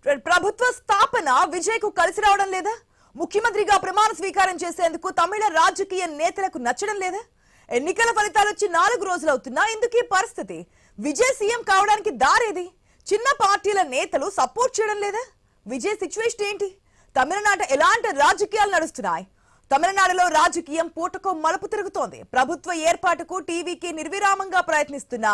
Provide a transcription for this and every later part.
ప్రభుత్వ స్థాపన విజయ్ కు కలిసి రావడం లేదా? ముఖ్యమంత్రిగా ప్రమాణ స్వీకారం చేసేందుకు తమిళ రాజకీయ నేతలకు నచ్చడం లేదా? ఎన్నికల ఫలితాలు వచ్చి 4 రోజులవుతున్నా ఎందుకు ఈ పరిస్థితి? విజయ్ సీఎం కావడానికి దారేది? చిన్న పార్టీల నేతలు సపోర్ట్ చేయడం లేదా? విజయ్ సిచ్యువేషన్ ఏంటి? తమిళనాట ఎలాంటి రాజకీయాలు నడుస్తున్నాయి? తమిళనాడులో రాజకీయం పూటకో మలుపు తిరుగుతోంది. ప్రభుత్వ ఏర్పాటుకు టీవీకి నిర్విరామంగా ప్రయత్నిస్తున్న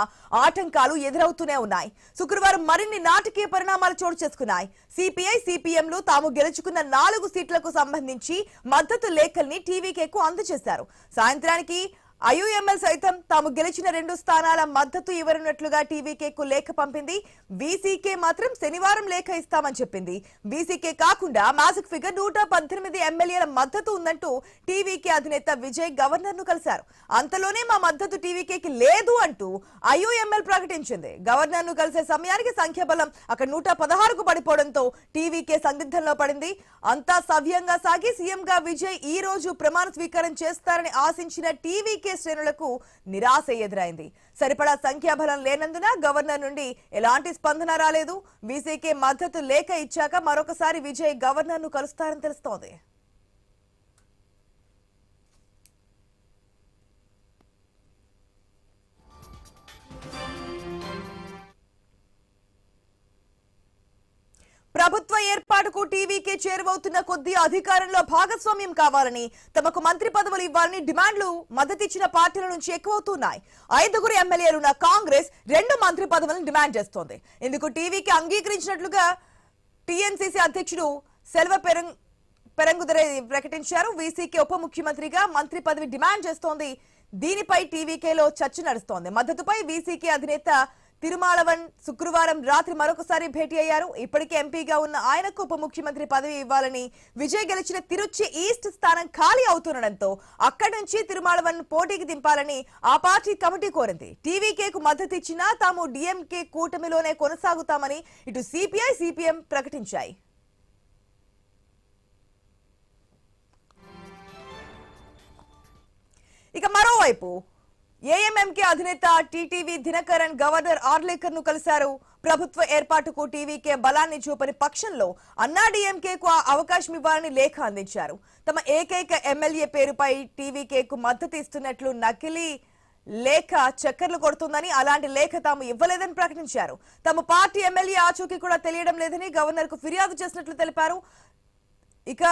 ఆటంకాలు ఎదురవుతూనే ఉన్నాయి. శుక్రవారం మరిన్ని నాటకీయ పరిణామాలు చోటు చేసుకున్నాయి. సిపిఐ సిపిఎంలు తాము గెలుచుకున్న 4 సీట్లకు సంబంధించి మద్దతు లేఖల్ని టీవీకేకు అందజేశారు. సాయంత్రానికి ఐయుఎంఎల్ సైతం తాము గెలిచిన 2 స్థానాల మద్దతు ఇవ్వనున్నట్లుగా టీవీకేకు లేఖ పంపింది. వీసీకే మాత్రం శనివారం లేఖ ఇస్తామని చెప్పింది. వీసీకే కాకుండా మ్యాజిక్ ఫిగర్ 118 ఎమ్మెల్యేల మద్దతు ఉందంటూ టీవీకే అధినేత విజయ్ గవర్నర్ ను కలిశారు. అంతలోనే మా మద్దతు టీవీకేకి లేదు అంటూ ఐయుఎంఎల్ ప్రకటించింది. గవర్నర్ ను కలిసే సమయానికి సంఖ్యాబలం అక్కడ 116కు పడిపోవడంతో టీవీకే సందిగ్ధంలో పడింది. అంతా సవ్యంగా సాగి సీఎం గా విజయ్ ఈ రోజు ప్రమాణ స్వీకారం చేస్తారని ఆశించిన టీవీకే శ్రేణులకు నిరాశ ఎదురైంది. సరిపడా సంఖ్యాబలం లేనందున గవర్నర్ నుండి ఎలాంటి స్పందన రాలేదు. వీసీకే మద్దతు లేఖ ఇచ్చాక మరొకసారి విజయ్ గవర్నర్ ను కలుస్తారని తెలుస్తోంది. ప్రభుత్వ ఏర్పాటుకు టీవీకే చేరువవుతున్న కొద్దీ అధికారంలో భాగస్వామ్యం కావాలని, తమకు మంత్రి పదవులు ఇవ్వాలని డిమాండ్లు మద్దతిచ్చిన పార్టీల నుంచి ఎక్కువవుతున్నాయి. 5 ఎమ్మెల్యేలున్న కాంగ్రెస్ 2 మంత్రి పదవులను డిమాండ్ చేస్తోంది. ఇందుకు టీవీకి అంగీకరించినట్లుగా టీఎన్సీసీ అధ్యక్షుడు సెల్వ పెరంగుదరే ప్రకటించారు. వీసీకే ఉప ముఖ్యమంత్రిగా మంత్రి పదవి డిమాండ్ చేస్తోంది. దీనిపై టీవీకేలో చర్చ నడుస్తోంది. మద్దతుపై వీసీకే అధినేత తిరుమాళవన్ శుక్రవారం రాత్రి మరొకసారి భేటీ అయ్యారు. ఇప్పటికే ఎంపీగా ఉన్న ఆయనకు ఉప ముఖ్యమంత్రి పదవి ఇవ్వాలని, విజయ్ గెలిచిన తిరుచి ఈస్ట్ స్థానం ఖాళీ అవుతుండటంతో అక్కడి నుంచి తిరుమాళవన్ పోటీకి దింపాలని ఆ పార్టీ కమిటీ కోరింది. టీవీకేకు మద్దతు ఇచ్చినా తాము డిఎంకే కూటమిలోనే కొనసాగుతామని ఇటు సిపిఐ సిపిఎం ప్రకటించాయి. ఇక మరోవైపు ఏఎంఎంకే అధినేత టీటీవీ దినకరన్ గవర్నర్ ఆర్లేకర్ ను కలిశారు. ప్రభుత్వ ఏర్పాటుకు టీవీకే బలాన్ని చూపని పక్షంలో అన్నాడీఎంకేకు అవకాశం ఇవ్వాలని లేఖ అందించారు. తమ ఏకైక ఎమ్మెల్యే పేరుపై టీవీకేకు మద్దతు ఇస్తున్నట్లు నకిలీ లేఖ చక్కర్లు కొడుతుందని, అలాంటి లేఖ తాము ఇవ్వలేదని ప్రకటించారు. తమ పార్టీ ఎమ్మెల్యే ఆచూకీ కూడా తెలియడం లేదని గవర్నర్ కు ఫిర్యాదు చేసినట్లు తెలిపారు. ఇక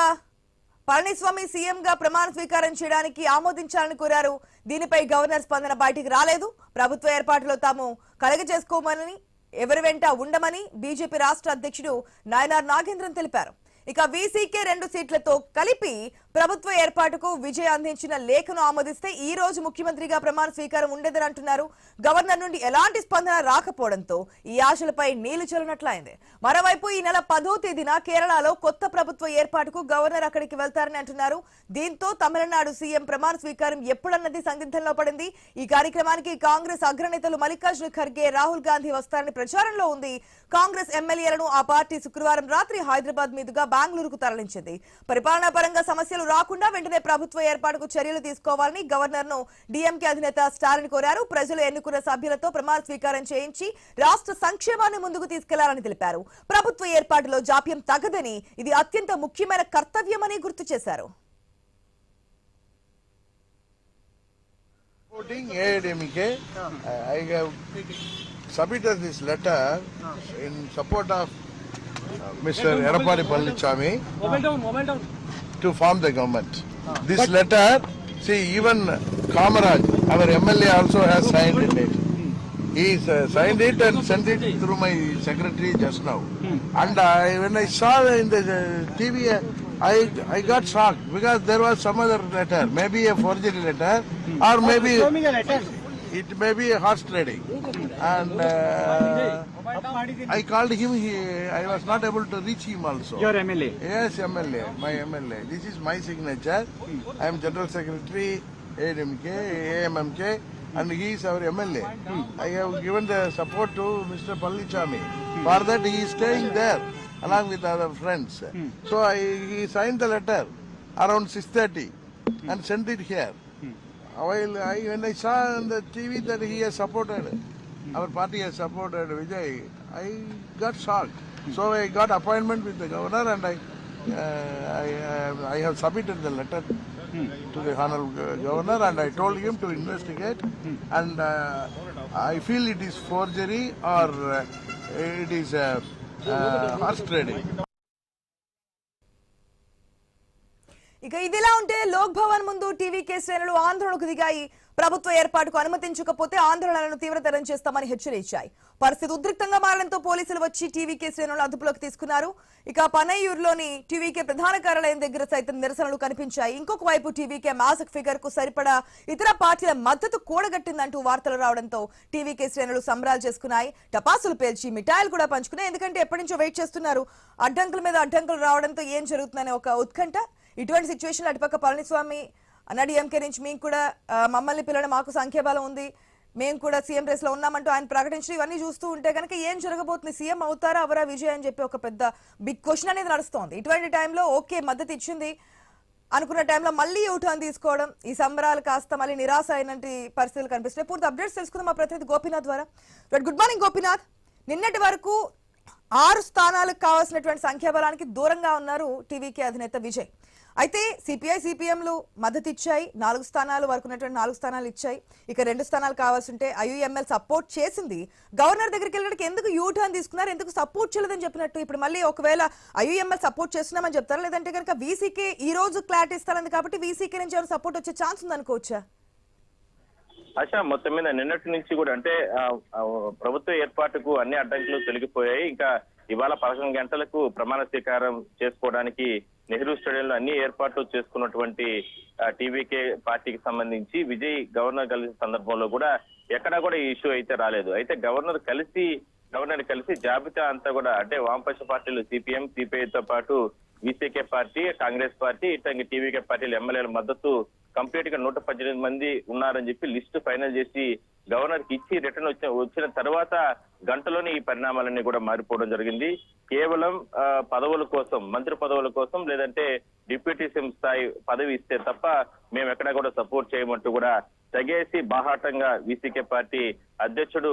పళనిస్వామి సీఎం గా ప్రమాణ స్వీకారం చేయడానికి ఆమోదించాలని కోరారు. దీనిపై గవర్నర్ స్పందన బయటికి రాలేదు. ప్రభుత్వ ఏర్పాటులో తాము కలగజేసుకోమని, ఎవరి వెంట ఉండమని బీజేపీ రాష్ట్ర అధ్యక్షుడు నాయనార్ నాగేంద్రన్ తెలిపారు. ఇక వీసీకే 2 సీట్లతో కలిపి ప్రభుత్వ ఏర్పాటుకు విజయ్ అందించిన లేఖను ఆమోదిస్తే ఈ రోజు ముఖ్యమంత్రిగా ప్రమాణ స్వీకారం ఉండేదని అంటున్నారు. గవర్నర్ నుండి ఎలాంటి స్పందన రాకపోవడంతో ఈ ఆశలపై నీళ్లు చల్లినట్లయింది. మరోవైపు ఈ నెల 10వ తేదీన కేరళలో కొత్త ప్రభుత్వ ఏర్పాటుకు గవర్నర్ అక్కడికి వెళ్తారని అంటున్నారు. దీంతో తమిళనాడు సీఎం ప్రమాణ స్వీకారం ఎప్పుడన్నది సందిగ్ధంలో పడింది. ఈ కార్యక్రమానికి కాంగ్రెస్ అగ్రనేతలు మల్లికార్జున ఖర్గే, రాహుల్ గాంధీ వస్తారని ప్రచారంలో ఉంది. కాంగ్రెస్ ఎమ్మెల్యేలను ఆ పార్టీ శుక్రవారం రాత్రి హైదరాబాద్ మీదుగా బెంగళూరుకు తరలించింది. పరిపాలనా పరంగా సమస్యలు రాకుండా వెంటనే ప్రభుత్వ ఏర్పాటుకు చర్యలు తీసుకోవాలని గవర్నర్ ను డిఎంకే అధినేత స్టాలిన్ కోరారు. ప్రజలు ఎన్నుకున్న సభ్యులతో ప్రమాణ స్వీకారం చేయించి రాష్ట్ర సంక్షేమాన్ని ముందుకు తీసుకెళ్లాలని తెలిపారు. ప్రభుత్వ ఏర్పాటులో జాప్యం తగదని, ఇది అత్యంత ముఖ్యమైన కర్తవ్యమని గుర్తు చేశారు. Submitted this letter in support of Mr. Edappadi Palanichami to form the government. This letter, see, even Kamaraj, our MLA, also has signed it. He signed it and sent it through my secretary just now. And when I saw in the TV, I got shocked because there was some other letter, maybe a forgery letter, or maybe it may be a horse trading. And I called him. I was not able to reach him also. Your MLA? Yes, MLA, my MLA. This is my signature. I am General Secretary, AMMK, and he is our MLA. I have given the support to Mr. Palanichami. For that, he is staying there along with other friends. So he signed the letter around 6:30 and sent it here. While when I saw on the TV that he has supported, our party has supported Vijay, I got shocked. So I got appointment with the governor, and I have submitted the letter to the honorable governor, and I told him to investigate, and I feel it is forgery or it is horse trading. ఇక ఇదిలా ఉంటే లోక్ భవన్ ముందు TVK శ్రేణులు ఆందోళనకు దిగాయి. ప్రభుత్వ ఏర్పాటుకు అనుమతించకపోతే ఆందోళనలను తీవ్రతరం చేస్తామని హెచ్చరించాయి. పరిస్థితి ఉద్రిక్తంగా మారడంతో పోలీసులు వచ్చి టీవీకే శ్రేణులను అదుపులోకి తీసుకున్నారు. ఇక పనయ్యూరులోని టీవీకే ప్రధాన కార్యాలయం దగ్గర సైతం నిరసనలు కనిపించాయి. ఇంకొక వైపు టీవీకే మాసిక్ ఫిగర్ కు సరిపడా ఇతర పార్టీల మద్దతు కూడగట్టిందంటూ వార్తలు రావడంతో టీవీకే శ్రేణులు సంబరాలు చేసుకున్నాయి. టపాసులు పేల్చి మిఠాయిలు కూడా పంచుకున్నాయి. ఎందుకంటే ఎప్పటి నుంచో వెయిట్ చేస్తున్నారు. అడ్డంకుల మీద అడ్డంకులు రావడంతో ఏం జరుగుతుందనే ఒక ఉత్కంఠ. ఇటువంటి సిచ్యువేషన్ అటుపక్క పళనిస్వామి అన్నాడీఎంకే నుంచి మేము కూడా మమ్మల్ని పిల్లలు మాకు సంఖ్యాబలం ఉంది, మేము కూడా సీఎం రేస్ లో ఉన్నామంటూ ఆయన ప్రకటించడం ఇవన్నీ చూస్తూ ఉంటే కనుక ఏం జరగబోతుంది, సీఎం అవుతారా అవరా విజయ్ అని చెప్పి ఒక పెద్ద బిగ్ క్వశ్చన్ అనేది నడుస్తోంది. ఇటువంటి టైంలో ఓకే మద్దతు ఇచ్చింది అనుకున్న టైంలో మళ్ళీ యూటర్న్ తీసుకోవడం, ఈ సంబరాలు కాస్త మళ్ళీ నిరాశ అయినట్టు పరిస్థితులు కనిపిస్తున్నాయి. పూర్తి అప్డేట్స్ తెలుసుకుందాం మా ప్రతినిధి గోపీనాథ్ ద్వారా. Good morning Gopinath. నిన్నటి వరకు 6 స్థానాలకు కావాల్సినటువంటి సంఖ్యాబలానికి దూరంగా ఉన్నారు టీవీకే అధినేత విజయ్. అయితే సిపిఐ సిపిఎంలు మద్దతు ఇచ్చాయి. 4 స్థానాలు వరకు ఉన్నటువంటి 4 స్థానాలు ఇచ్చాయి. ఇక 2 స్థానాలు కావాల్సి ఉంటే ఐయుఎంఎల్ సపోర్ట్ చేసింది. గవర్నర్ దగ్గరికి వెళ్ళడానికి ఎందుకు యూటర్న్ తీసుకున్నారు, ఎందుకు సపోర్ట్ చేయలేదని చెప్పినట్టు ఇప్పుడు మళ్ళీ ఒకవేళ ఐయుఎంఎల్ సపోర్ట్ చేస్తున్నామని చెప్తారా, లేదంటే కనుక వీసీకే ఈ రోజు క్లారిటీ ఇస్తారంది కాబట్టి వీసీకే నుంచి ఏమైనా సపోర్ట్ వచ్చే ఛాన్స్ ఉందనుకోవచ్చా? ఆశా, మొత్తం మీద నిన్నటి నుంచి కూడా అంటే ప్రభుత్వ ఏర్పాటుకు అన్ని అడ్డంకులు తొలగిపోయాయి. ఇంకా ఇవాళ 11 గంటలకు ప్రమాణ స్వీకారం చేసుకోవడానికి నెహ్రూ స్టేడియంలో అన్ని ఏర్పాట్లు చేసుకున్నటువంటి టీవీకే పార్టీకి సంబంధించి విజయ్ గవర్నర్ కలిసిన సందర్భంలో కూడా ఎక్కడా కూడా ఈ ఇష్యూ అయితే రాలేదు. అయితే గవర్నర్ కలిసి జాబితా అంతా కూడా అంటే వామపక్ష పార్టీలు సిపిఎం సిపిఐతో పాటు వీసీకే పార్టీ కాంగ్రెస్ పార్టీ ఇట్లాంటి టీవీకే పార్టీలు ఎమ్మెల్యేల మద్దతు కంప్లీట్ గా 118 మంది ఉన్నారని చెప్పి లిస్టు ఫైనల్ చేసి గవర్నర్ కి ఇచ్చి రిటర్న్ వచ్చిన తర్వాత గంటలోనే ఈ పరిణామాలన్నీ కూడా మారిపోవడం జరిగింది. కేవలం పదవుల కోసం, మంత్రి పదవుల కోసం లేదంటే డిప్యూటీ సీఎం స్థాయి పదవి ఇస్తే తప్ప మేము ఎక్కడా కూడా సపోర్ట్ చేయమంటూ కూడా తెగేసి బాహాటంగా వీసీకే పార్టీ అధ్యక్షుడు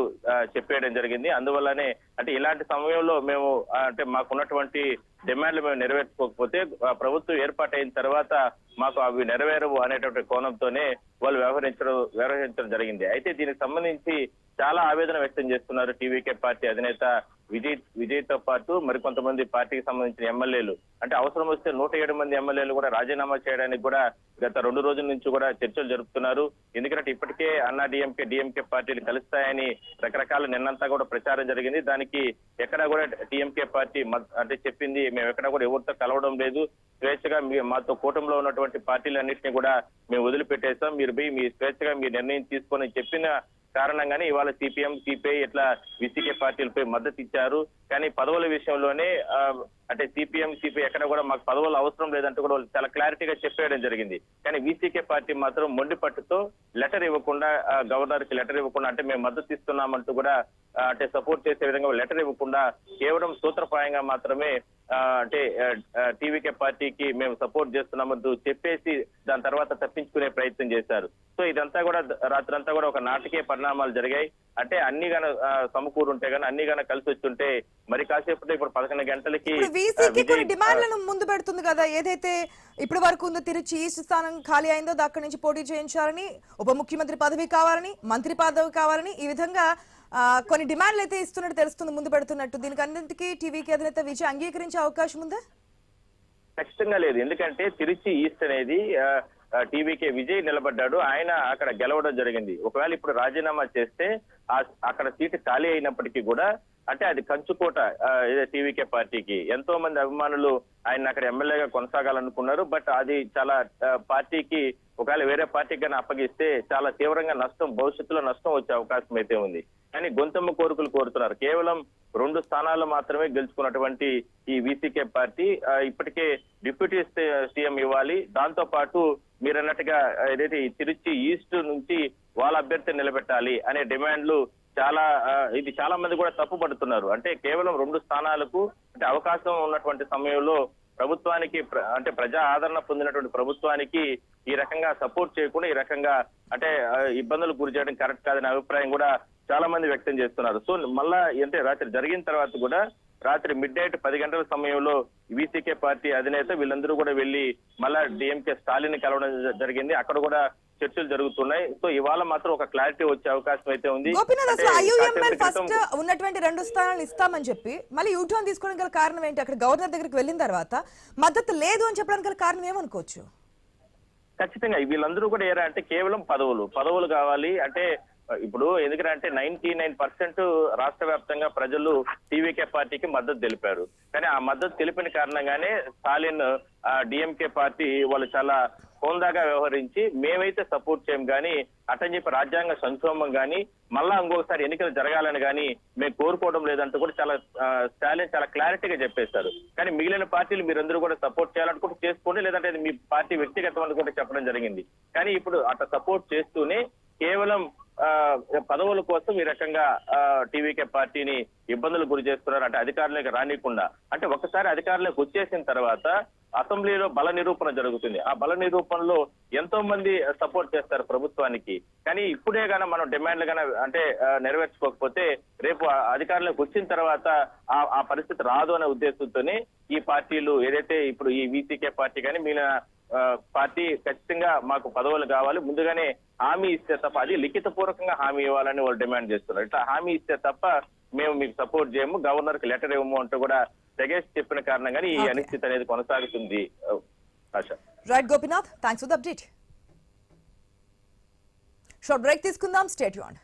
చెప్పేయడం జరిగింది. అందువల్లనే అంటే ఇలాంటి సమయంలో మేము అంటే మాకున్నటువంటి డిమాండ్లు మేము నెరవేర్చుకోకపోతే ప్రభుత్వం ఏర్పాటైన తర్వాత మాకు అవి నెరవేరవు అనేటువంటి కోణంతోనే వాళ్ళు వ్యవహరించడం జరిగింది. అయితే దీనికి సంబంధించి చాలా ఆవేదన వ్యక్తం చేస్తున్నారు టీవీకే పార్టీ అధినేత విజయ్ తో పాటు మరికొంతమంది పార్టీకి సంబంధించిన ఎమ్మెల్యేలు. అంటే అవసరం వస్తే 107 మంది ఎమ్మెల్యేలు కూడా రాజీనామా చేయడానికి కూడా గత 2 రోజుల నుంచి కూడా చర్చలు జరుపుతున్నారు. ఎందుకంటే ఇప్పటికే డిఎంకే పార్టీలు కలుస్తాయని రకరకాల నిన్నంతా కూడా ప్రచారం జరిగింది. దానికి ఎక్కడా కూడా టీఎంకే పార్టీ అంటే చెప్పింది మేము ఎక్కడా కూడా ఎవరితో కలవడం లేదు, స్వేచ్ఛగా మాతో కూటమిలో ఉన్నటువంటి పార్టీలన్నింటినీ కూడా మేము వదిలిపెట్టేస్తాం, మీరు పోయి మీ స్వేచ్ఛగా మీ నిర్ణయం తీసుకొని చెప్పిన కారణంగానే ఇవాళ సిపిఎం సిపిఐ ఇట్లా వీసీకే పార్టీలపై మద్దతు ఇచ్చారు. కానీ పదవుల విషయంలోనే అంటే సిపిఎం సిపిఐ ఎక్కడ కూడా మాకు పదవులు అవసరం లేదంటూ కూడా వాళ్ళు చాలా క్లారిటీగా చెప్పేయడం జరిగింది. కానీ వీసీకే పార్టీ మాత్రం మొండి పట్టుతో లెటర్ ఇవ్వకుండా, గవర్నర్ కి లెటర్ ఇవ్వకుండా అంటే మేము మద్దతు ఇస్తున్నామంటూ కూడా అంటే సపోర్ట్ చేసే విధంగా లెటర్ ఇవ్వకుండా కేవలం సూత్రప్రాయంగా మాత్రమే అంటే టీవీకే పార్టీకి మేము సపోర్ట్ చేస్తున్నామంటూ చెప్పేసి దాని తర్వాత తప్పించుకునే ప్రయత్నం చేశారు. సో ఇదంతా కూడా రాత్రంతా కూడా ఒక నాటకీయ పరిణామాలు జరిగాయి. అంటే అన్ని గాన సమకూరుంటే గానీ అన్ని గాన కలిసి వచ్చుంటే మరి కాసేపు ఇప్పుడు 11 గంటలకి డిమాండ్లను ముందు పెడుతుంది కదా, ఏదైతే ఇప్పటి వరకు ఉందో తిరుచి ఈస్ట్ స్థానం ఖాళీ అయిందో అక్కడి నుంచి పోటీ చేయించాలని, ఉప ముఖ్యమంత్రి పదవి కావాలని, మంత్రి పదవి కావాలని, ఈ విధంగా కొన్ని డిమాండ్లు అయితే ఇస్తున్నట్టు తెలుస్తుంది, ముందు పెడుతున్నట్టు. దీనికి అన్నింటికీ టీవీకి అధినేత విజయ్ అంగీకరించే అవకాశం ఉందా? ఖచ్చితంగా లేదు. ఎందుకంటే తిరుచి ఈస్ట్ అనేది టీవీకే విజయ్ నిలబడ్డాడు, ఆయన అక్కడ గెలవడం జరిగింది. ఒకవేళ ఇప్పుడు రాజీనామా చేస్తే అక్కడ సీటు ఖాళీ అయినప్పటికీ కూడా అంటే అది కంచుకోట టీవీకే పార్టీకి. ఎంతో మంది అభిమానులు ఆయన అక్కడ ఎమ్మెల్యేగా కొనసాగాలనుకున్నారు. బట్ అది చాలా పార్టీకి ఒకవేళ వేరే పార్టీకి కానీ అప్పగిస్తే చాలా తీవ్రంగా నష్టం, భవిష్యత్తులో నష్టం వచ్చే అవకాశం అయితే ఉంది. కానీ గొంతమ్మ కోరికలు కోరుతున్నారు. కేవలం 2 స్థానాలు మాత్రమే గెలుచుకున్నటువంటి ఈ వీసీకే పార్టీ ఇప్పటికే డిప్యూటీ సీఎం ఇవ్వాలి, దాంతో పాటు మీరన్నట్టుగా ఏదైతే తిరుచి ఈస్ట్ నుంచి వాళ్ళ అభ్యర్థిని నిలబెట్టాలి అనే డిమాండ్లు ఇది చాలా మంది కూడా తప్పు పడుతున్నారు. అంటే కేవలం 2 స్థానాలకు అంటే అవకాశం ఉన్నటువంటి సమయంలో ప్రభుత్వానికి అంటే ప్రజా ఆదరణ పొందినటువంటి ప్రభుత్వానికి ఈ రకంగా సపోర్ట్ చేయకుండా ఈ రకంగా అంటే ఇబ్బందులు గురి చేయడం కరెక్ట్ కాదనే అభిప్రాయం కూడా చాలా మంది వ్యక్తం చేస్తున్నారు. సో మళ్ళా అంటే రాత్రి జరిగిన తర్వాత కూడా రాత్రి మిడ్ నైట్ 10 గంటల సమయంలో వీసీకే పార్టీ అధినేత వీళ్ళందరూ కూడా వెళ్లి మళ్ళా డిఎంకే స్టాలిన్ కలవడం జరిగింది. అక్కడ కూడా చర్చలు జరుగుతున్నాయి. సో ఇవాళ మాత్రం ఒక క్లారిటీ వచ్చే అవకాశం అయితే ఉంది. గోపీనాథ్, అసలు అంటే ఐయుఎంఎల్ కాసేపటి ఫస్ట్ క్రితం ఉన్నటువంటి 2 స్థానాలు ఇస్తామని చెప్పి మళ్ళీ యూటర్న్ తీసుకోవడం గల కారణం ఏంటి? అక్కడ గవర్నర్ దగ్గరికి వెళ్ళిన తర్వాత మద్దతు లేదు అని చెప్పడానికి గల కారణం ఏమనుకోవచ్చు? ఖచ్చితంగా వీళ్ళందరూ కూడా ఏరా అంటే కేవలం పదవులు కావాలి అంటే ఇప్పుడు ఎందుకంటే 99% రాష్ట్ర వ్యాప్తంగా ప్రజలు టీవీకే పార్టీకి మద్దతు తెలిపారు. కానీ ఆ మద్దతు తెలిపిన కారణంగానే స్టాలిన్ డిఎంకే పార్టీ వాళ్ళు చాలా హోందాగా వ్యవహరించి మేమైతే సపోర్ట్ చేయం కానీ అటని చెప్పి రాజ్యాంగ సంక్షోభం కానీ మళ్ళా ఇంకొకసారి ఎన్నికలు జరగాలని కానీ మేము కోరుకోవడం లేదంటూ కూడా స్టాలిన్ చాలా క్లారిటీగా చెప్పేశారు. కానీ మిగిలిన పార్టీలు మీరందరూ కూడా సపోర్ట్ చేయాలనుకుంటే చేసుకోండి, లేదంటే మీ పార్టీ వ్యక్తిగతం అని కూడా చెప్పడం జరిగింది. కానీ ఇప్పుడు అట్లా సపోర్ట్ చేస్తూనే కేవలం పదవుల కోసం ఈ రకంగా టీవీకే పార్టీని ఇబ్బందులు గురి చేస్తున్నారు. అంటే అధికారులకు రానికుండా అంటే ఒకసారి అధికారులకు వచ్చేసిన తర్వాత అసెంబ్లీలో బల నిరూపణ జరుగుతుంది. ఆ బల నిరూపణలో ఎంతో మంది సపోర్ట్ చేస్తారు ప్రభుత్వానికి. కానీ ఇప్పుడే గాన మనం డిమాండ్లు గాన అంటే నెరవేర్చుకోకపోతే రేపు అధికారులకు వచ్చిన తర్వాత ఆ పరిస్థితి రాదు అనే ఉద్దేశంతోనే ఈ పార్టీలు ఏదైతే ఇప్పుడు ఈ వీసీకే పార్టీ కానీ మిగిలిన పార్టీ ఖచ్చితంగా మాకు పదవులు కావాలి ముందుగానే హామీ ఇస్తే తప్ప అది లిఖిత పూర్వకంగా హామీ ఇవ్వాలని వాళ్ళు డిమాండ్ చేస్తున్నారు. ఇట్లా హామీ ఇస్తే తప్ప మేము మీకు సపోర్ట్ చేయము, గవర్నర్ కి లెటర్ ఇవ్వము అంటూ కూడా తెగేసి చెప్పిన కారణంగానే ఈ అనిశ్చితి అనేది కొనసాగుతుంది. ఆశ. Right Gopinath, thanks for the update. Short break తీసుకుందాం, స్టే ట్యూన్డ్.